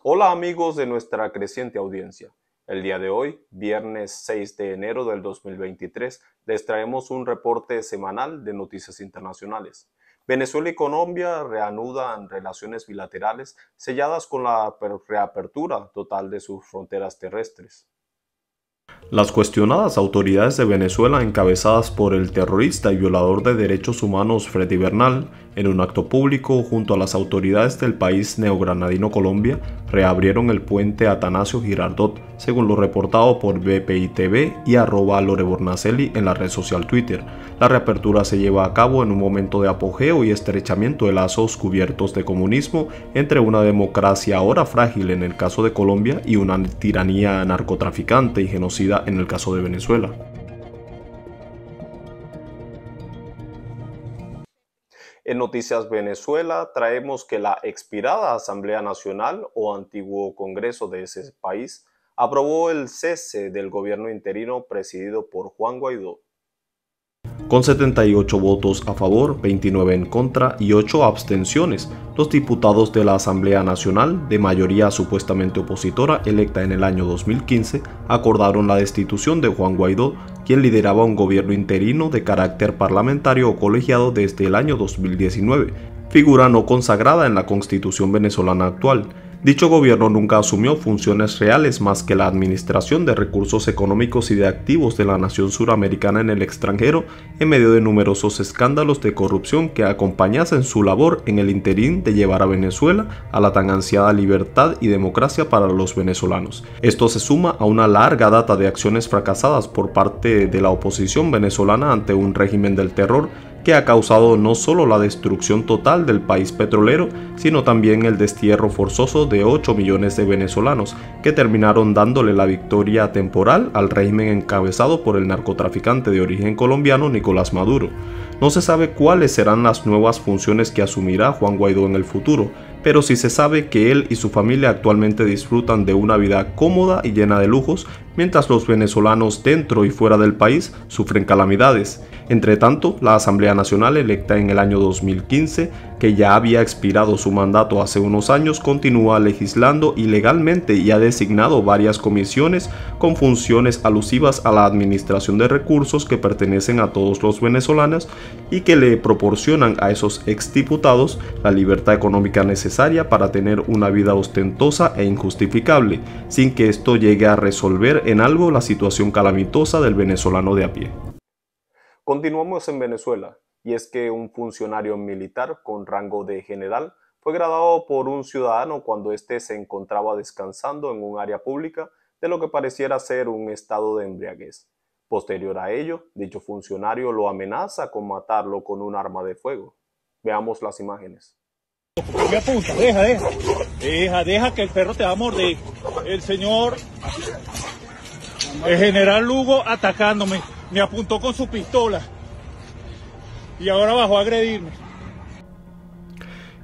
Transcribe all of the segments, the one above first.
Hola amigos de nuestra creciente audiencia. El día de hoy, viernes 6 de enero del 2023, les traemos un reporte semanal de noticias internacionales. Venezuela y Colombia reanudan relaciones bilaterales selladas con la reapertura total de sus fronteras terrestres. Las cuestionadas autoridades de Venezuela, encabezadas por el terrorista y violador de derechos humanos Freddy Bernal, en un acto público junto a las autoridades del país neogranadino Colombia, reabrieron el puente Atanasio Girardot, según lo reportado por BPI TV y @lorebornaceli en la red social Twitter. La reapertura se lleva a cabo en un momento de apogeo y estrechamiento de lazos cubiertos de comunismo entre una democracia ahora frágil en el caso de Colombia y una tiranía narcotraficante y genocida en el caso de Venezuela. En Noticias Venezuela traemos que la expirada Asamblea Nacional o antiguo Congreso de ese país aprobó el cese del gobierno interino presidido por Juan Guaidó. Con 78 votos a favor, 29 en contra y 8 abstenciones, los diputados de la Asamblea Nacional, de mayoría supuestamente opositora electa en el año 2015, acordaron la destitución de Juan Guaidó, quien lideraba un gobierno interino de carácter parlamentario o colegiado desde el año 2019, figura no consagrada en la Constitución venezolana actual. Dicho gobierno nunca asumió funciones reales más que la administración de recursos económicos y de activos de la nación suramericana en el extranjero, en medio de numerosos escándalos de corrupción que acompañasen su labor en el interín de llevar a Venezuela a la tan ansiada libertad y democracia para los venezolanos. Esto se suma a una larga data de acciones fracasadas por parte de la oposición venezolana ante un régimen del terror que ha causado no solo la destrucción total del país petrolero, sino también el destierro forzoso de 8 millones de venezolanos, que terminaron dándole la victoria temporal al régimen encabezado por el narcotraficante de origen colombiano Nicolás Maduro. No se sabe cuáles serán las nuevas funciones que asumirá Juan Guaidó en el futuro, pero sí se sabe que él y su familia actualmente disfrutan de una vida cómoda y llena de lujos, mientras los venezolanos dentro y fuera del país sufren calamidades. Entre tanto, la Asamblea Nacional, electa en el año 2015, que ya había expirado su mandato hace unos años, continúa legislando ilegalmente y ha designado varias comisiones con funciones alusivas a la administración de recursos que pertenecen a todos los venezolanos y que le proporcionan a esos exdiputados la libertad económica necesaria para tener una vida ostentosa e injustificable, sin que esto llegue a resolver en algo la situación calamitosa del venezolano de a pie. Continuamos en Venezuela, y es que un funcionario militar con rango de general fue grabado por un ciudadano cuando éste se encontraba descansando en un área pública de lo que pareciera ser un estado de embriaguez. Posterior a ello, dicho funcionario lo amenaza con matarlo con un arma de fuego. Veamos las imágenes. Me apunta, deja que el perro te va a morder. El señor, el general Lugo atacándome, me apuntó con su pistola y ahora bajó a agredirme.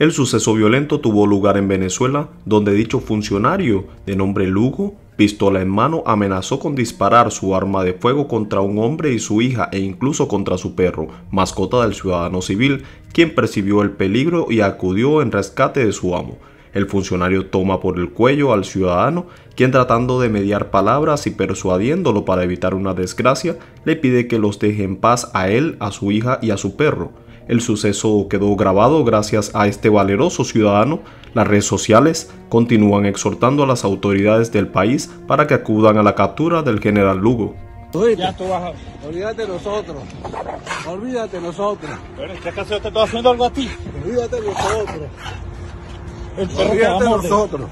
El suceso violento tuvo lugar en Venezuela, donde dicho funcionario, de nombre Lugo, pistola en mano, amenazó con disparar su arma de fuego contra un hombre y su hija e incluso contra su perro, mascota del ciudadano civil, quien percibió el peligro y acudió en rescate de su amo. El funcionario toma por el cuello al ciudadano, quien tratando de mediar palabras y persuadiéndolo para evitar una desgracia, le pide que los deje en paz a él, a su hija y a su perro. El suceso quedó grabado gracias a este valeroso ciudadano. Las redes sociales continúan exhortando a las autoridades del país para que acudan a la captura del general Lugo. Ya tú bajas. Olvídate de nosotros. Olvídate de nosotros. Pero ¿qué acaso yo te estoy haciendo algo a ti? Olvídate de nosotros. El perro te va a Olvídate de morder. nosotros.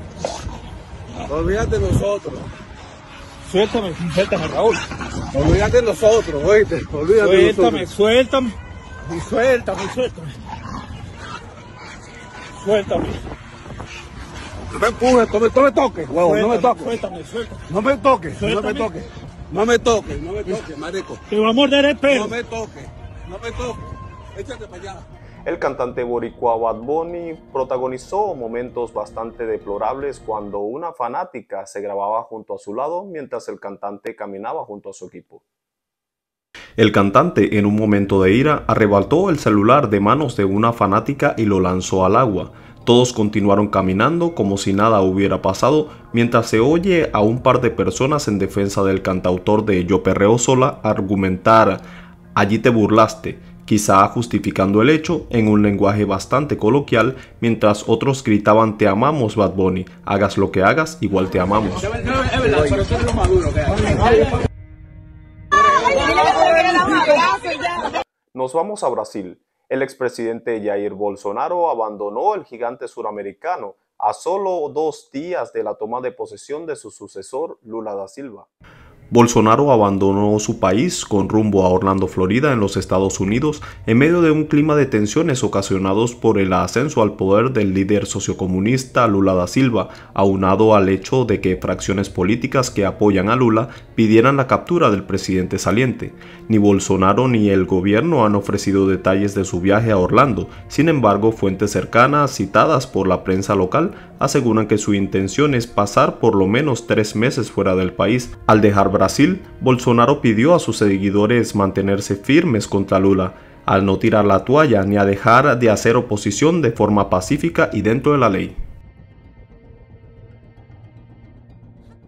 Olvídate de nosotros. Suéltame, Raúl. Olvídate de nosotros, oíste. Olvídate de nosotros. Suéltame. No me empujes, no me toques, huevo, no me toques. Suéltame. No me toques, no me Suéltame. toques. No me toques, marico. Te va a morder el perro. No me toques. Échate para allá. El cantante boricua Bad Bunny protagonizó momentos bastante deplorables cuando una fanática se grababa junto a su lado mientras el cantante caminaba junto a su equipo. El cantante, en un momento de ira, arrebató el celular de manos de una fanática y lo lanzó al agua. Todos continuaron caminando como si nada hubiera pasado, mientras se oye a un par de personas en defensa del cantautor de Yo Perreo Sola argumentar "allí te burlaste", quizá justificando el hecho en un lenguaje bastante coloquial, mientras otros gritaban "te amamos, Bad Bunny, hagas lo que hagas, igual te amamos". Nos vamos a Brasil. El expresidente Jair Bolsonaro abandonó el gigante suramericano a solo 2 días de la toma de posesión de su sucesor, Lula da Silva. Bolsonaro abandonó su país con rumbo a Orlando, Florida, en los Estados Unidos, en medio de un clima de tensiones ocasionados por el ascenso al poder del líder sociocomunista Lula da Silva, aunado al hecho de que fracciones políticas que apoyan a Lula pidieran la captura del presidente saliente. Ni Bolsonaro ni el gobierno han ofrecido detalles de su viaje a Orlando. Sin embargo, fuentes cercanas citadas por la prensa local aseguran que su intención es pasar por lo menos 3 meses fuera del país. Al dejar Brasil, Bolsonaro pidió a sus seguidores mantenerse firmes contra Lula, al no tirar la toalla ni a dejar de hacer oposición de forma pacífica y dentro de la ley.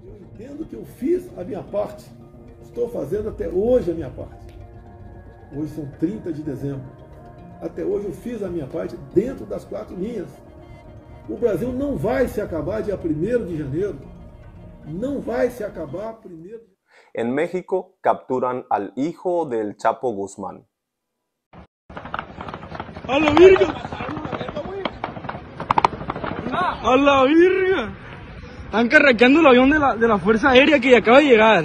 Eu entendo que eu fiz a minha parte. Estou fazendo até hoje a minha parte. Hoje são 30 de dezembro. Até hoje eu fiz a minha parte dentro das 4 linhas. O Brasil não vai se acabar dia 1º de janeiro. Não vai se acabar 1º de janeiro. En México capturan al hijo del Chapo Guzmán. ¡A la virga! ¡A la virga! Están carraqueando el avión de la Fuerza Aérea que acaba de llegar.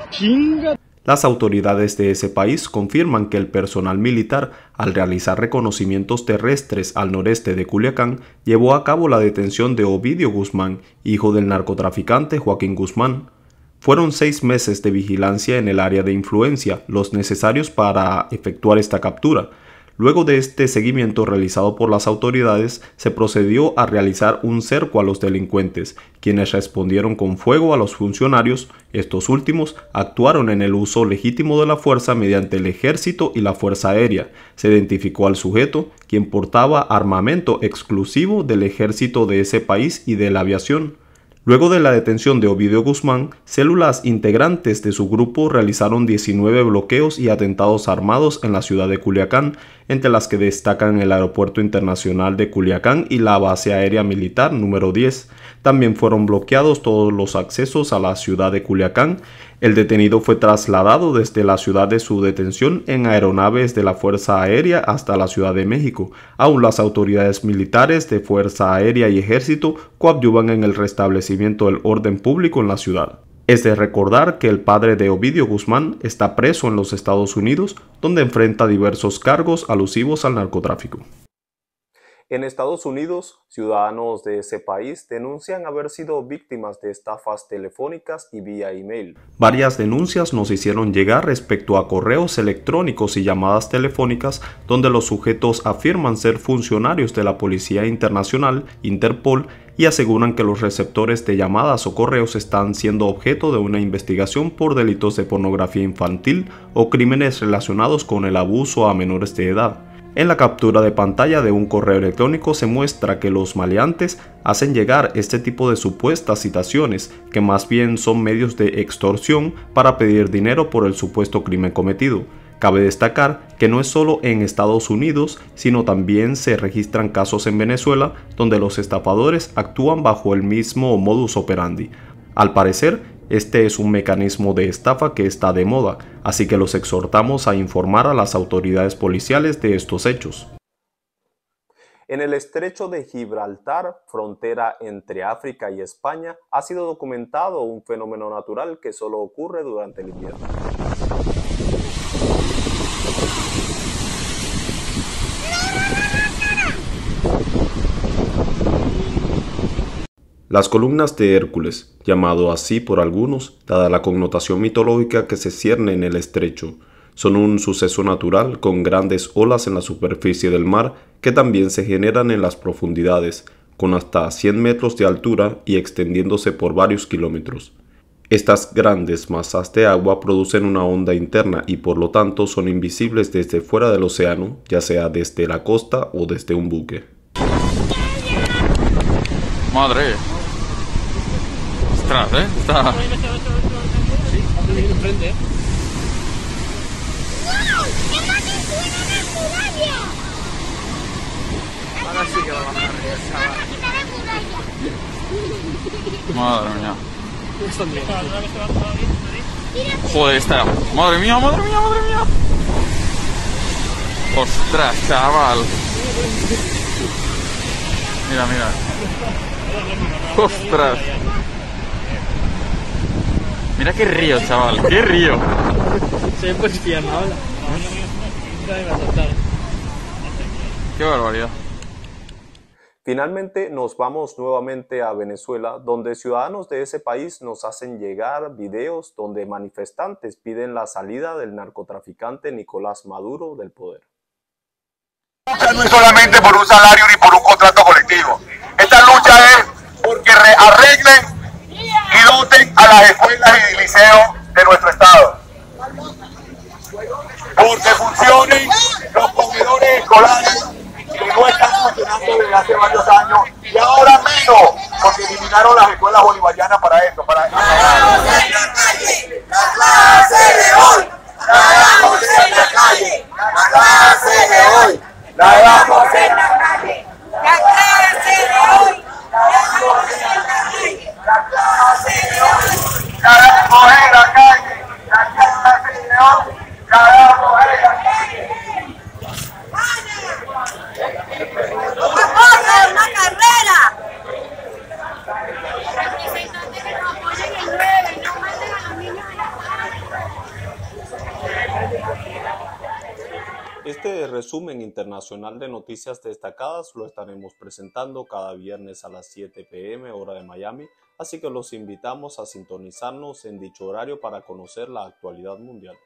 ¡Chinga! Las autoridades de ese país confirman que el personal militar, al realizar reconocimientos terrestres al noreste de Culiacán, llevó a cabo la detención de Ovidio Guzmán, hijo del narcotraficante Joaquín Guzmán. Fueron 6 meses de vigilancia en el área de influencia, los necesarios para efectuar esta captura. Luego de este seguimiento realizado por las autoridades, se procedió a realizar un cerco a los delincuentes, quienes respondieron con fuego a los funcionarios. Estos últimos actuaron en el uso legítimo de la fuerza mediante el ejército y la fuerza aérea. Se identificó al sujeto, quien portaba armamento exclusivo del ejército de ese país y de la aviación. Luego de la detención de Ovidio Guzmán, células integrantes de su grupo realizaron 19 bloqueos y atentados armados en la ciudad de Culiacán, entre las que destacan el Aeropuerto Internacional de Culiacán y la Base Aérea Militar número 10. También fueron bloqueados todos los accesos a la ciudad de Culiacán. El detenido fue trasladado desde la ciudad de su detención en aeronaves de la Fuerza Aérea hasta la Ciudad de México. Aún las autoridades militares de Fuerza Aérea y Ejército coadyuvan en el restablecimiento del orden público en la ciudad. Es de recordar que el padre de Ovidio Guzmán está preso en los Estados Unidos, donde enfrenta diversos cargos alusivos al narcotráfico. En Estados Unidos, ciudadanos de ese país denuncian haber sido víctimas de estafas telefónicas y vía email. Varias denuncias nos hicieron llegar respecto a correos electrónicos y llamadas telefónicas donde los sujetos afirman ser funcionarios de la Policía Internacional, Interpol, y aseguran que los receptores de llamadas o correos están siendo objeto de una investigación por delitos de pornografía infantil o crímenes relacionados con el abuso a menores de edad. En la captura de pantalla de un correo electrónico se muestra que los maleantes hacen llegar este tipo de supuestas citaciones, que más bien son medios de extorsión para pedir dinero por el supuesto crimen cometido. Cabe destacar que no es solo en Estados Unidos, sino también se registran casos en Venezuela donde los estafadores actúan bajo el mismo modus operandi. Al parecer, este es un mecanismo de estafa que está de moda, así que los exhortamos a informar a las autoridades policiales de estos hechos. En el estrecho de Gibraltar, frontera entre África y España, ha sido documentado un fenómeno natural que solo ocurre durante el invierno. Las columnas de Hércules, llamado así por algunos, dada la connotación mitológica que se cierne en el estrecho, son un suceso natural con grandes olas en la superficie del mar que también se generan en las profundidades, con hasta 100 metros de altura y extendiéndose por varios kilómetros. Estas grandes masas de agua producen una onda interna y por lo tanto son invisibles desde fuera del océano, ya sea desde la costa o desde un buque. Madre. Ostras, está... Ahora sí que va a bajar, chaval. Madre mía. Joder, está. Madre mía, madre mía, madre mía. Ostras, chaval. Mira, mira. Ostras. Mira qué río, chaval. Qué río. Se ve pues pierna, hola. Qué barbaridad. Finalmente nos vamos nuevamente a Venezuela, donde ciudadanos de ese país nos hacen llegar videos donde manifestantes piden la salida del narcotraficante Nicolás Maduro del poder. Esta lucha no es solamente por un salario ni por un contrato colectivo. Esta lucha es porque arreglen y doten a las escuelas y liceos de nuestro estado. Porque funcionen los comedores escolares que no están funcionando desde hace varios años y ahora menos porque eliminaron las escuelas bolivarianas para esto. ¡Trabajamos en la calle! ¡La clase de hoy! ¡Trabajamos en la calle! ¡La clase de hoy! ¡Trabajamos en la calle! ¡La clase de hoy! ¡Trabajamos en la calle! ¡La clase de hoy! ¡Trabajamos en la calle! ¡La clase de hoy! ¡Trabajamos en la calle! ¡Una carrera! Representantes que nos apoyen el 9 y no manden a los niños a la Este resumen internacional de noticias destacadas lo estaremos presentando cada viernes a las 7 p.m. hora de Miami, así que los invitamos a sintonizarnos en dicho horario para conocer la actualidad mundial.